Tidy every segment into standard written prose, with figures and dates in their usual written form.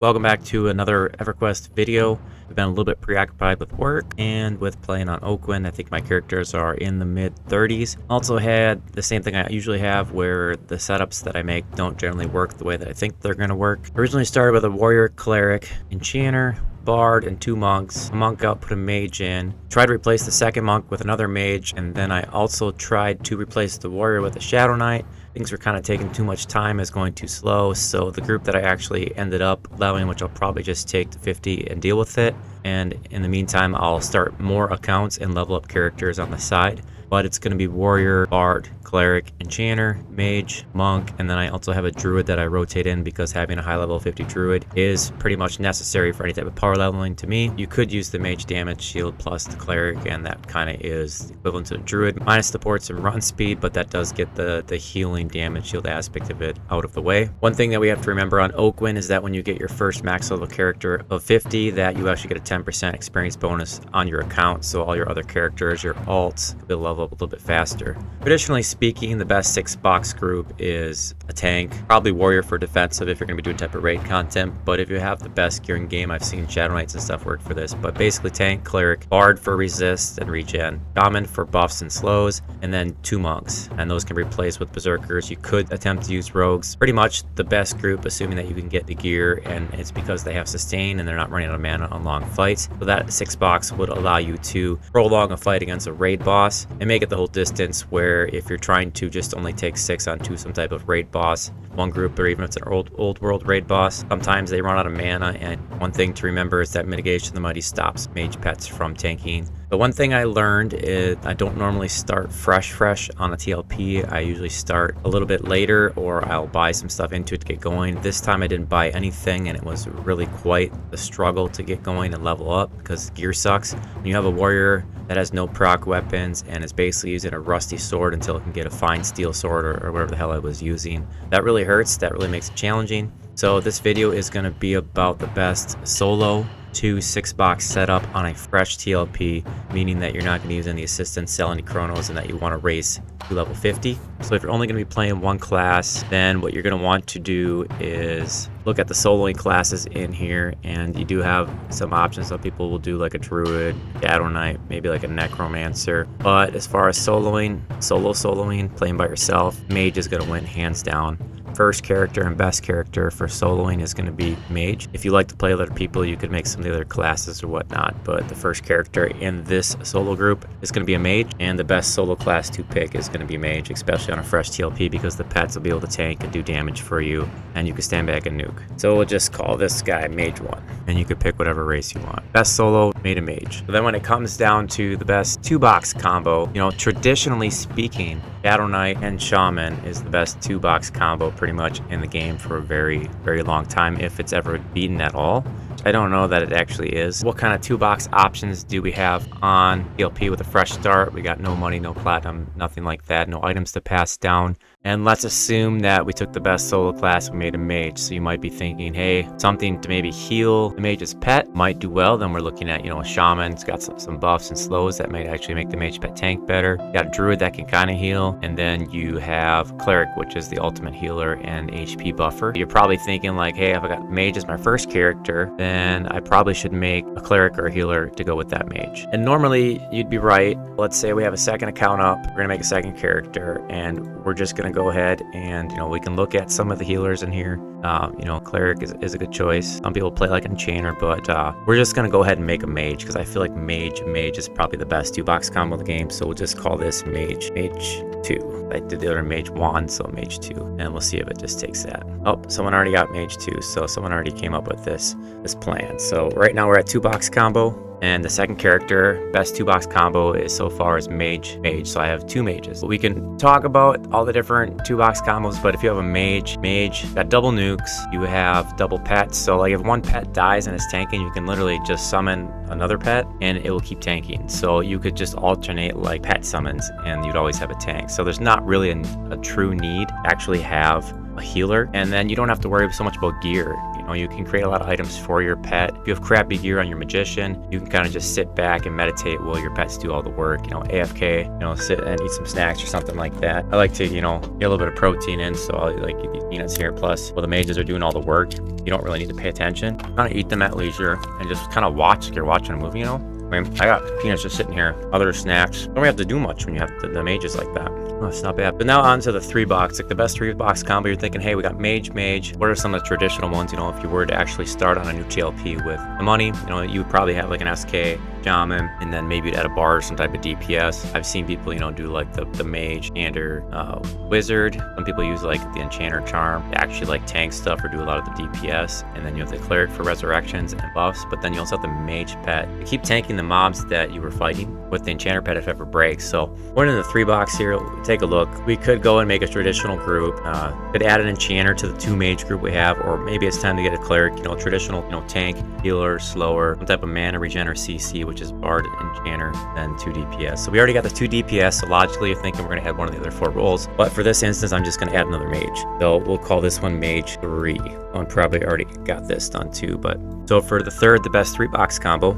Welcome back to another Everquest video. I've been a little bit preoccupied with work and with playing on Oakland. I think my characters are in the mid 30s. Also had the same thing I usually have where the setups that I make don't generally work the way that I think they're going to work. Originally started with a warrior, cleric, enchanter, bard, and 2 monks. A monk out, put a mage in. Tried to replace the second monk with another mage, and then I also tried to replace the warrior with a shadow knight. Things were kind of taking too much time, as going too slow, so the group that I actually ended up leveling, which I'll probably just take to 50 and deal with it, and in the meantime I'll start more accounts and level up characters on the side. But it's going to be warrior, bard, cleric, enchanter, mage, monk, and then I also have a druid that I rotate in because having a high level 50 druid is pretty much necessary for any type of power leveling to me. You could use the mage damage shield plus the cleric, and that kind of is equivalent to the druid, minus the ports and run speed, but that does get the healing damage shield aspect of it out of the way. One thing that we have to remember on Oakland is that when you get your first max level character of 50, that you actually get a 10% experience bonus on your account, so all your other characters, your alts, will level up a little bit faster. Traditionally speaking, the best 6-box group is a tank, probably warrior for defensive if you're going to be doing type of raid content, but if you have the best gear in game, I've seen shadow knights and stuff work for this, but basically tank, cleric, bard for resist and regen, shaman for buffs and slows, and then 2 monks, and those can be replaced with berserkers. You could attempt to use rogues. Pretty much the best group, assuming that you can get the gear, and it's because they have sustain and they're not running out of mana on long fights. So that 6-box would allow you to prolong a fight against a raid boss and make it the whole distance, where if you're trying to just only take 6 onto some type of raid boss, one group, or even if it's an old world raid boss, sometimes they run out of mana. And one thing to remember is that mitigation of the mighty stops mage pets from tanking. The one thing I learned is I don't normally start fresh on a TLP. I usually start a little bit later, or I'll buy some stuff into it to get going. This time I didn't buy anything, and it was really quite the struggle to get going and level up because gear sucks. When you have a warrior that has no proc weapons and is basically using a rusty sword until it can get a fine steel sword or whatever the hell I was using, that really hurts. That really makes it challenging. So this video is going to be about the best solo 6-box setup on a fresh TLP, meaning that you're not going to use any assistance, sell any kronos, and that you want to race to level 50. So if you're only going to be playing one class, then what you're going to want to do is look at the soloing classes in here, and you do have some options. Some people will do like a druid, shadow knight, maybe like a necromancer. But as far as soloing, playing by yourself, mage is going to win hands down. First character and best character for soloing is going to be mage. If you like to play with other people, you could make some of the other classes or whatnot, but the first character in this solo group is going to be a mage, and the best solo class to pick is going to be mage, especially on a fresh TLP, because the pets will be able to tank and do damage for you, and you can stand back and nuke. So we'll just call this guy mage 1, and you could pick whatever race you want. Best solo, made a mage. But then when it comes down to the best 2-box combo, traditionally speaking, shadow knight and shaman is the best 2-box combo pretty much in the game for a very, very long time, if it's ever beaten at all. I don't know that it actually is. What kind of 2-box options do we have on TLP with a fresh start? We got no money, no platinum, nothing like that, no items to pass down. And let's assume that we took the best solo class, we made a mage. So you might be thinking, hey, something to maybe heal the mage's pet might do well. Then we're looking at, a shaman. It's got some buffs and slows that might actually make the mage pet tank better. You got a druid that can kind of heal. And then you have cleric, which is the ultimate healer and HP buffer. You're probably thinking like, hey, if I got mage as my first character, then I probably should make a cleric or a healer to go with that mage. And normally you'd be right. Let's say we have a second account up. We're going to make a second character, and we're just going to go ahead and, we can look at some of the healers in here. Cleric is a good choice. Some people play like an enchanter, but we're just going to go ahead and make a mage because I feel like mage is probably the best 2-box combo of the game. So we'll just call this mage 2. I did the other mage 1, so mage 2, and we'll see if it just takes that. Oh, someone already got mage 2, so someone already came up with this plan. So right now we're at 2-box combo. And the second character, best 2-box combo is so far is mage. So I have 2 mages. But we can talk about all the different 2-box combos, but if you have a mage, got double nukes, you have double pets. So like if one pet dies and it's tanking, you can literally just summon another pet and it will keep tanking. So you could just alternate like pet summons and you'd always have a tank. So there's not really a true need to actually have a healer, and then you don't have to worry so much about gear. You know, you can create a lot of items for your pet. If you have crappy gear on your magician, you can kind of just sit back and meditate while your pets do all the work. You know, AFK, you know, sit and eat some snacks or something like that. I like to, you know, get a little bit of protein in, so I'll like eat these peanuts here. Plus, while the mages are doing all the work, you don't really need to pay attention. Kind of eat them at leisure and just kind of watch like you're watching a movie, you know? I mean, I got peanuts just sitting here, other snacks. Don't really have to do much when you have the mages like that. Oh, it's not bad. But now on to the 3-box, like the best 3-box combo. You're thinking, hey, we got mage. What are some of the traditional ones? You know, if you were to actually start on a new TLP with the money, you know, you would probably have like an SK, shaman, and then maybe you'd add a bar or some type of DPS. I've seen people, you know, do like the mage and or wizard. Some people use like the enchanter charm to actually like tank stuff or do a lot of the DPS. And then you have the cleric for resurrections and buffs. But then you also have the mage pet to keep tanking the mobs that you were fighting with the enchanter pet if it ever breaks. So one in the 3-box here, take a look. We could go and make a traditional group. Could add an enchanter to the 2 mage group we have, or maybe it's time to get a cleric, you know, traditional, you know, tank, healer, slower, some type of mana regen or CC, which is bard, enchanter, then 2 DPS. So we already got the 2 DPS, so logically you're thinking we're going to add one of the other 4 roles. But for this instance, I'm just going to add another mage. So we'll call this one mage 3. One probably already got this done too, but so for the third, the best 3-box combo,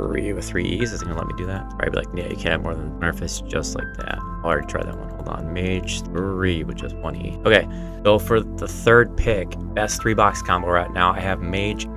3 with 3 E's, is it gonna let me do that? Probably like, yeah, you can't have more than one if it's just like that. I already tried that one. Hold on, mage 3 with just 1 E. Okay, so for the third pick, best 3-box combo right now, I have mage.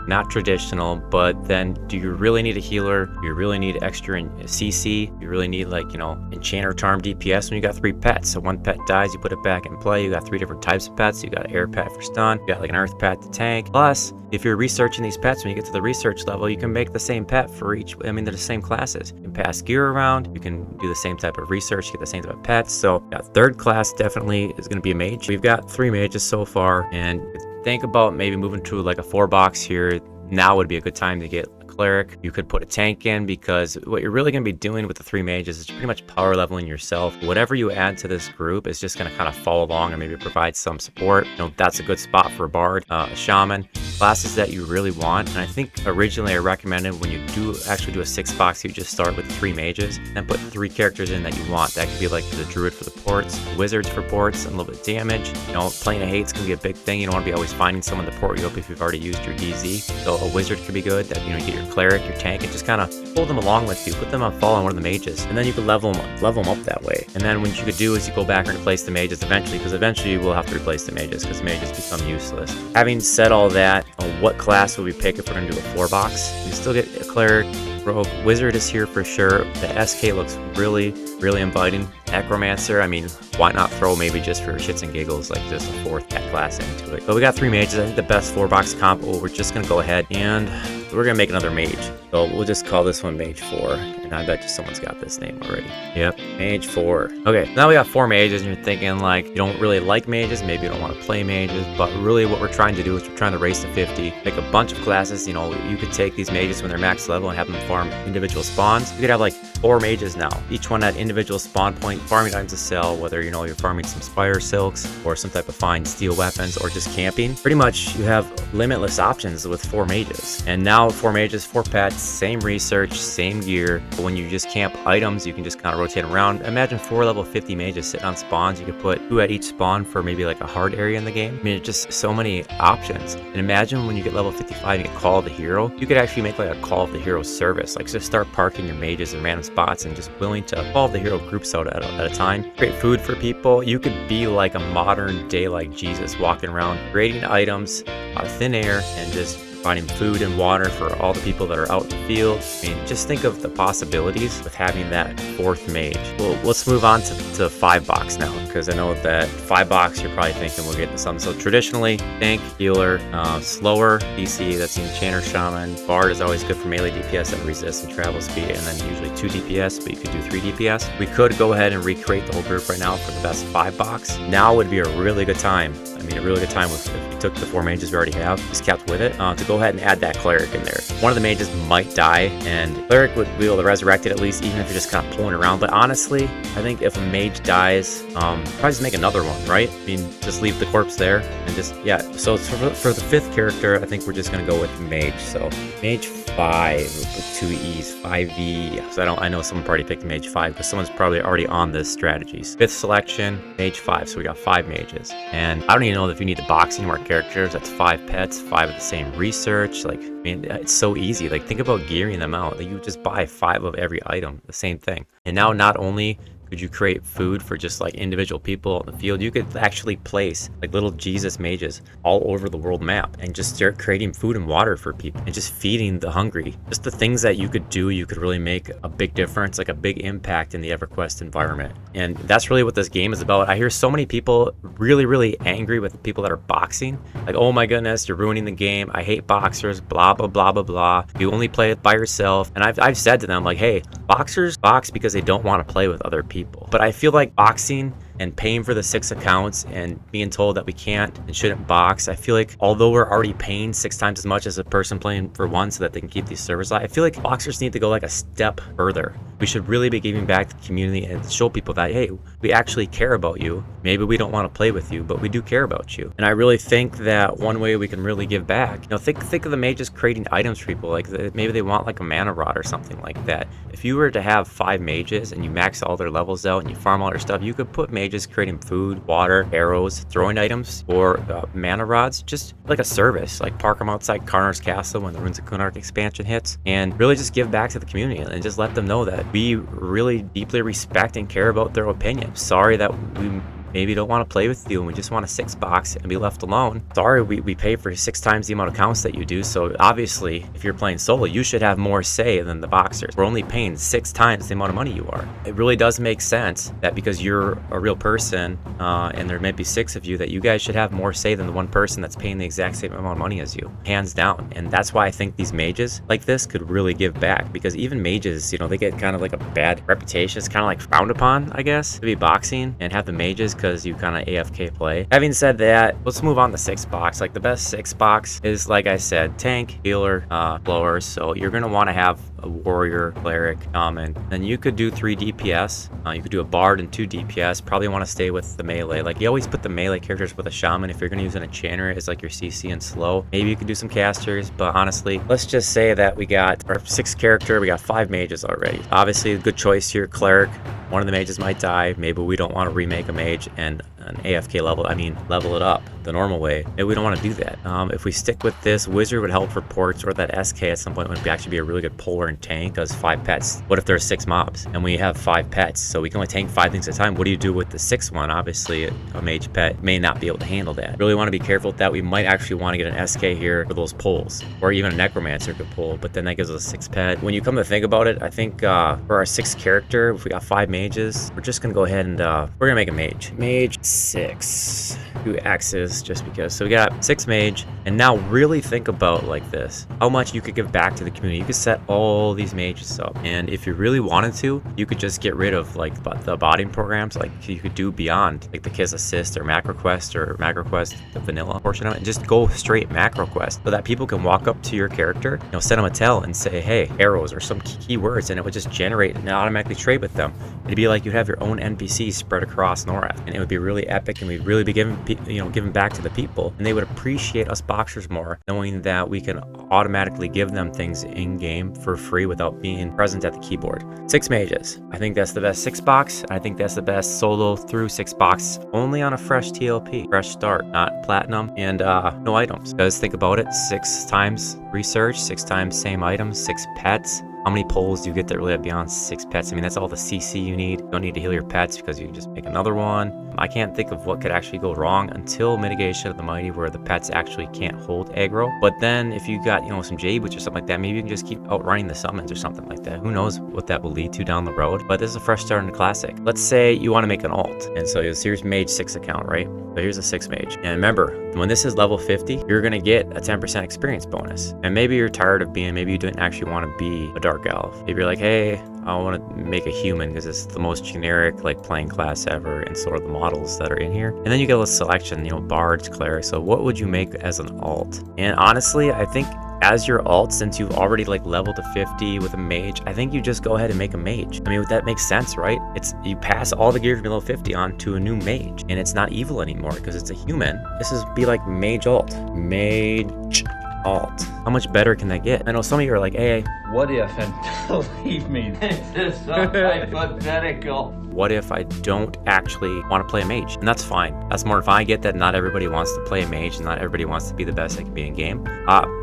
Not traditional, but then do you really need a healer? Do you really need extra in CC? You really need like, you know, enchanter, charm, DPS when you got 3 pets. So 1 pet dies, you put it back in play. You got 3 different types of pets. You got an air pet for stun. You got like an earth pet to tank. Plus, if you're researching these pets, when you get to the research level, you can make the same pet for each. I mean, they're the same classes. You can pass gear around. You can do the same type of research, get the same type of pets. So, yeah, third class definitely is going to be a mage. We've got 3 mages so far, and think about maybe moving to like a 4-box here. Now would be a good time to get a cleric. You could put a tank in, because what you're really going to be doing with the 3 mages is pretty much power leveling yourself. Whatever you add to this group is just going to kind of follow along or maybe provide some support. You know, that's a good spot for a bard, a shaman, classes that you really want. And I think originally I recommended when you do actually do a 6-box, you just start with 3 mages and put 3 characters in that you want. That could be like the druid for the ports, wizards for ports, and a little bit of damage. You know, playing a hate's gonna be a big thing. You don't want to be always finding someone to port you up if you've already used your DZ. So a wizard could be good. That, you know, you get your cleric, your tank, and just kind of pull them along with you. Put them on fall on one of the mages, and then you could level them up that way. And then what you could do is you go back and replace the mages eventually, because eventually you will have to replace the mages because mages become useless. Having said all that, what class would we pick if we're going to do a 4-box? We still get a cleric, rogue, wizard is here for sure. The SK looks really inviting. Necromancer, I mean, why not throw maybe just for shits and giggles like just a 4th pet class into it. But we got 3 mages. I think the best 4-box combo, we're just going to go ahead and we're going to make another mage. So we'll just call this one mage 4. And I bet you someone's got this name already. Yep, mage 4. Okay, now we got 4 mages, and you're thinking like you don't really like mages, maybe you don't want to play mages, but really what we're trying to do is we're trying to race to 50, make a bunch of classes. You know, you could take these mages when they're max level and have them farm individual spawns. You could have like 4 mages now, each one at individual spawn point, farming items to sell, whether, you know, you're farming some spire silks or some type of fine steel weapons or just camping. Pretty much you have limitless options with 4 mages. And now 4 mages, 4 pets, same research, same gear. But when you just camp items, you can just kind of rotate around. Imagine 4 level 50 mages sitting on spawns. You could put 2 at each spawn for maybe like a hard area in the game. I mean, it's just so many options. And imagine when you get level 55 and get Call of the Hero, you could actually make like a Call of the Hero service. Like just start parking your mages in random spots and just willing to Call of the Hero groups out at a time. Create food for people. You could be like a modern day like Jesus, walking around creating items out of thin air and just finding food and water for all the people that are out in the field. I mean, just think of the possibilities with having that 4th mage. Well, let's move on to 5-box now, because I know that 5-box you're probably thinking we'll get into something. So traditionally, tank, healer, slower, DC, that's the enchanter, shaman. Bard is always good for melee DPS and resist and travel speed, and then usually 2 DPS, but you could do 3 DPS. We could go ahead and recreate the whole group right now for the best 5-box. Now would be a really good time. I mean, a really good time if we took the 4 mages we already have, just kept with it, to go ahead and add that cleric in there. One of the mages might die, and cleric would be able to resurrect it at least, even if you're just kind of pulling around. But honestly, I think if a mage dies, probably just make another one, right? I mean, just leave the corpse there and just, yeah. So for the 5th character, I think we're just gonna go with mage. So mage 5 with 2 E's, 5E. So I know someone probably picked mage 5 because someone's probably already on this strategies. 5th selection, mage 5. So we got 5 mages, and I don't even know if you need to box any more characters. That's 5 pets, 5 of the same research. Like, I mean, it's so easy. Like, think about gearing them out. Like, you just buy 5 of every item, the same thing. And now not only could you create food for just like individual people in the field, you could actually place like little Jesus mages all over the world map and just start creating food and water for people and just feeding the hungry. Just the things that you could do, you could really make a big difference, like a big impact in the Everquest environment. And that's really what this game is about. I hear so many people really angry with people that are boxing, like, oh my goodness, you're ruining the game, I hate boxers, blah blah blah blah blah, you only play it by yourself. And I've said to them, like, hey, boxers box because they don't want to play with other people. But I feel like boxing and paying for the 6 accounts and being told that we can't and shouldn't box, I feel like although we're already paying 6 times as much as a person playing for 1 so that they can keep these servers alive, I feel like boxers need to go like a step further. We should really be giving back to the community and show people that, hey, we actually care about you. Maybe we don't want to play with you, but we do care about you. And I really think that one way we can really give back, you know, think of the mages creating items for people. Like maybe they want like a mana rod or something like that. If you were to have 5 mages and you max all their levels out and you farm all their stuff, you could put mages creating food, water, arrows, throwing items, or mana rods, just like a service. Like park them outside Karnar's castle when the Runes of Kunark expansion hits, and really just give back to the community and just let them know that we really deeply respect and care about their opinion. Sorry that we maybe don't want to play with you and we just want a 6 box and be left alone. Sorry, we pay for 6 times the amount of counts that you do. So obviously, if you're playing solo, you should have more say than the boxers. We're only paying 6 times the amount of money you are. It really does make sense that because you're a real person and there may be 6 of you, that you guys should have more say than the one person that's paying the exact same amount of money as you, hands down. And that's why I think these mages like this could really give back, because even mages, you know, they get kind of like a bad reputation. It's kind of like frowned upon, I guess, to be boxing and have the mages because you kind of AFK play. Having said that, let's move on to 6 box. Like the best 6 box is, like I said, tank, healer, blower. So you're gonna want to have a warrior, cleric, shaman. Then you could do 3 DPS. You could do a bard and 2 DPS. Probably want to stay with the melee. Like you always put the melee characters with a shaman if you're gonna use an enchanter as like your CC and slow. Maybe you could do some casters, but honestly, let's just say that we got our 6th character. We got 5 mages already. Obviously, a good choice here, cleric. One of the mages might die. Maybe we don't want to remake a mage and an AFK level. I mean, level it up the normal way. Maybe we don't want to do that. If we stick with this, wizard would help for ports, or that SK at some point would actually be a really good puller and tank, because 5 pets. What if there's 6 mobs and we have 5 pets? So we can only tank 5 things at a time. What do you do with the 6th one? Obviously, a mage pet may not be able to handle that. Really want to be careful with that. We might actually want to get an SK here for those pulls, or even a necromancer could pull, but then that gives us a 6 pet. When you come to think about it, I think for our 6th character, if we got 5 mages, we're just gonna go ahead and we're gonna make a mage. Mage 6. 2 axes, just because. So we got 6 mage, and now really think about like this, how much you could give back to the community. You could set all these mages up, and if you really wanted to, you could just get rid of like the botting programs. Like you could do beyond like the Kiss Assist or Macroquest, the vanilla portion of it, and just go straight Macroquest, so that people can walk up to your character, you know, send them a tell and say, hey, arrows or some keywords, and it would just generate and automatically trade with them. It'd be like you'd have your own NPC spread across Norath, and it would be really epic, and we'd really be giving back to the people, and they would appreciate us boxers more, knowing that we can automatically give them things in game for free without being present at the keyboard. 6 mages. I think that's the best 6 box. I think that's the best solo through 6 box, only on a fresh TLP, fresh start, not platinum, and no items. Because think about it, 6 times research, 6 times same items, 6 pets. How many pulls do you get that really have beyond 6 pets? I mean, that's all the CC you need. You don't need to heal your pets because you just make another one. I can't think of what could actually go wrong until Mitigation of the Mighty, where the pets actually can't hold aggro. But then if you got, you know, some J-Boots or something like that, maybe you can just keep outrunning the summons or something like that. Who knows what that will lead to down the road. But this is a fresh start in the classic. Let's say you want to make an alt. And so here's mage 6 account, right? So here's a 6 mage. And remember, when this is level 50, you're going to get a 10% experience bonus. And maybe you're tired of maybe you didn't actually want to be a dark Dark Elf. If you're like, hey, I want to make a human because it's the most generic like playing class ever and sort of the models that are in here. And then you get a selection, you know, bards, clerics. So what would you make as an alt? And honestly, I think as your alt, since you've already like leveled to 50 with a mage, I think you just go ahead and make a mage. I mean, that makes sense, right? It's you pass all the gear from level 50 on to a new mage, and it's not evil anymore because it's a human. This is be like mage alt. Mage alt. How much better can that get? I know some of you are like, hey, what if, and believe me, this is so hypothetical. What if I don't actually want to play a mage? And that's fine. That's more fine. I get that not everybody wants to play a mage and not everybody wants to be the best they can be in game.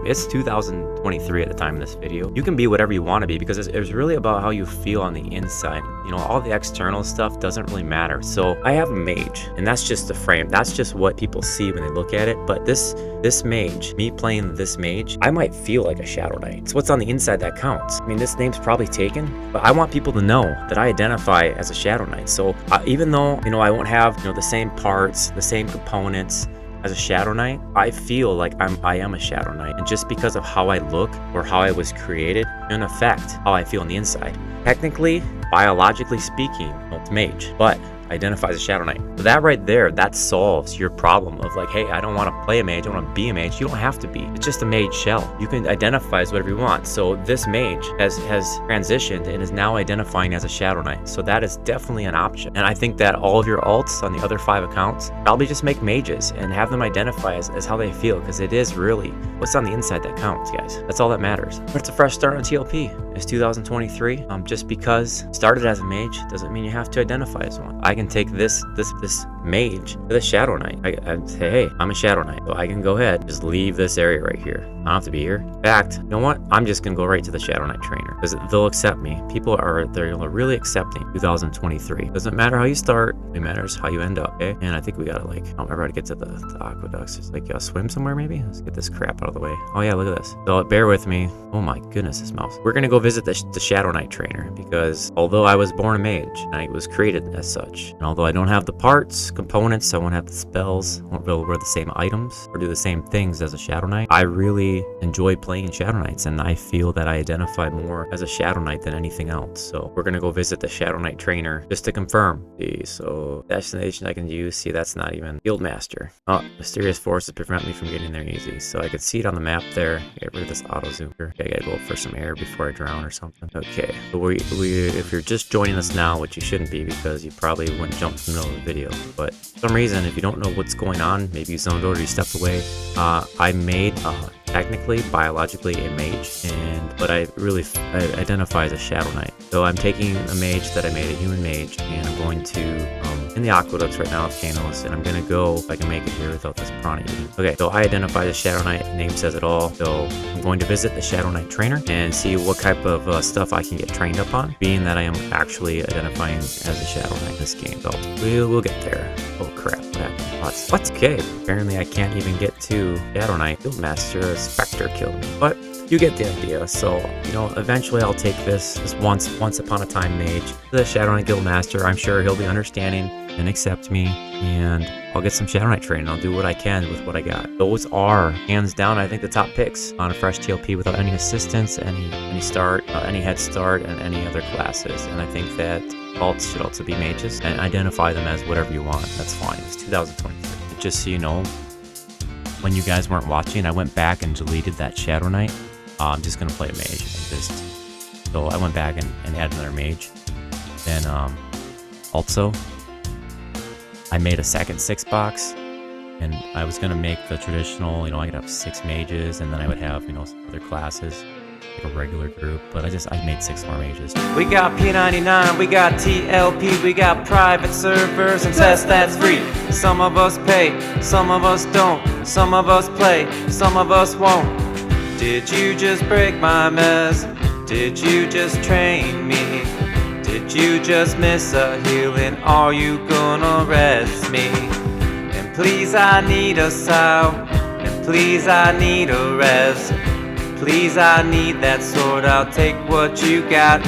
It's 2023 at the time of this video. You can be whatever you want to be because it's really about how you feel on the inside. You know, all the external stuff doesn't really matter. So I have a mage, and that's just the frame. That's just what people see when they look at it. But this mage, me playing this mage, I might feel like a Shadow Knight. It's what's on the inside that counts. I mean, this name's probably taken, but I want people to know that I identify as a Shadow Knight. So even though, you know, I won't have, you know, the same parts, the same components as a Shadow Knight, I feel like I am a Shadow Knight. And just because of how I look or how I was created, can affect how I feel on the inside. Technically, biologically speaking, it's mage, but identifies as a Shadow Knight. So that right there, that solves your problem of like, hey, I don't want to play a mage, I want to be a mage. You don't have to be. It's just a mage shell. You can identify as whatever you want. So this mage has transitioned and is now identifying as a Shadow Knight. So that is definitely an option. And I think that all of your alts on the other 5 accounts, probably just make mages and have them identify as how they feel, because it is really what's on the inside that counts, guys. That's all that matters. But it's a fresh start on TLP. It's 2023. Just because started as a mage doesn't mean you have to identify as one. I can take this mage to the Shadow Knight. I say, hey, I'm a Shadow Knight, so I can go ahead, just leave this area right here. I don't have to be here. In fact, you know what? I'm just gonna go right to the Shadow Knight trainer because they'll accept me. They're really accepting 2023. Doesn't matter how you start, it matters how you end up. Okay, and I think we gotta like, I don't remember how to get to the aqueducts. Just like swim somewhere maybe. Let's get this crap out of the way. Oh yeah, look at this. So bear with me. Oh my goodness, this mouse. We're gonna go visit the Shadow Knight trainer because although I was born a mage, I was created as such, and although I don't have the parts, components, I won't have the spells, won't be able to wear the same items or do the same things as a Shadow Knight, I really enjoy playing Shadow Knights, and I feel that I identify more as a Shadow Knight than anything else. So we're gonna go visit the Shadow Knight trainer just to confirm. See, so destination I can use. See, that's not even Guildmaster. Oh, mysterious forces prevent me from getting there easy. So I could see it on the map there. Get rid of this auto zoomer. Okay, I gotta go for some air before I drown or something. Okay, so if you're just joining us now, which you shouldn't be because you probably wouldn't jump in the middle of the video, but for some reason, if you don't know what's going on, maybe you zoned out or you stepped away, I made technically biologically a mage, but I identify as a Shadow Knight. So I'm taking a mage that I made, a human mage, and I'm going to in the aqueducts right now of Kanos, and I'm gonna go if I can make it here without this piranha eating. Okay, so I identify as Shadow Knight, name says it all. So I'm going to visit the Shadow Knight trainer and see what type of stuff I can get trained up on, being that I am actually identifying as a Shadow Knight in this game. So we'll get there. Oh crap, what happened? What's okay? Apparently I can't even get to Shadow Knight. Guildmaster, a Spectre killed me. But you get the idea. So, you know, eventually I'll take this once upon a time mage, the Shadow Knight Guildmaster. I'm sure he'll be understanding and accept me, and I'll get some Shadow Knight training. I'll do what I can with what I got. Those are hands down, I think, the top picks on a fresh TLP without any assistance, any head start, and any other classes. And I think that alts should also be mages and identify them as whatever you want. That's fine. It's 2023. Just so you know, when you guys weren't watching, I went back and deleted that Shadow Knight. I'm just gonna play a mage. So I went back and added another mage. Then also I made a second 6 box, and I was gonna make the traditional, you know, I could have 6 mages, and then I would have, you know, some other classes, like a regular group, but I made 6 more mages. We got P99, we got TLP, we got private servers and tests that's free. Some of us pay, some of us don't, some of us play, some of us won't. Did you just break my mess? Did you just train me? Did you just miss a healing? Are you gonna rest me? And please I need a sow, and please I need a rest. Please I need that sword, I'll take what you got.